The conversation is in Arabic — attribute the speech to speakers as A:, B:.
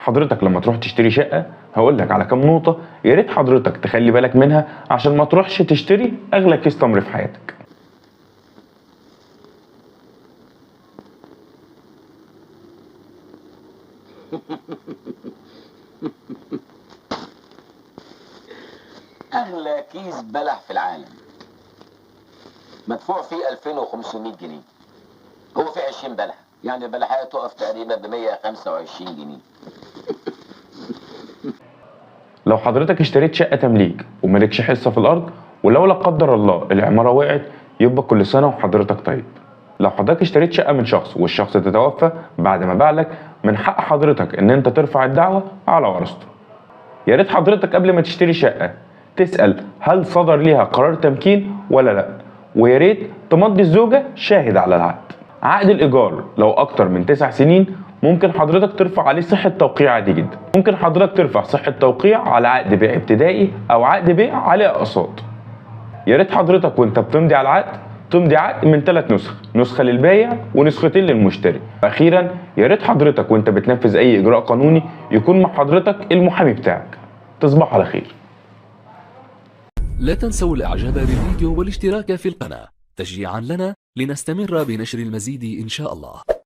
A: حضرتك لما تروح تشتري شقة هقول لك على كام نقطة يا ريت حضرتك تخلي بالك منها عشان ما تروحش تشتري أغلى كيس تمر في حياتك.
B: أغلى كيس بلح في العالم مدفوع فيه 2500 جنيه. هو فيه 20 بلح، يعني البلحية تقف تقريبا ب 125 جنيه.
A: لو حضرتك اشتريت شقة تمليك ومالكش حصة في الأرض، ولو لا قدر الله العمارة وقعت، يبقى كل سنة وحضرتك طيب. لو حضرتك اشتريت شقة من شخص والشخص تتوفى بعد ما باعلك، من حق حضرتك إن أنت ترفع الدعوة على ورثته. يا ريت حضرتك قبل ما تشتري شقة تسأل هل صدر ليها قرار تمكين ولا لأ، ويا ريت تمضي الزوجة شاهد على العقد. عقد الإيجار لو أكتر من 9 سنين ممكن حضرتك ترفع عليه صحة توقيع عادي جدا. ممكن حضرتك ترفع صحة توقيع على عقد بيع ابتدائي أو عقد بيع عليه أقساط. يا ريت حضرتك وأنت بتمضي على العقد تمضي عقد من 3 نسخ، نسخة للبايع ونسختين للمشتري. أخيرا يا ريت حضرتك وأنت بتنفذ أي إجراء قانوني يكون مع حضرتك المحامي بتاعك. تصبح على خير.
C: لا تنسوا الاعجاب بالفيديو والاشتراك في القناة تشجيعا لنا لنستمر بنشر المزيد إن شاء الله.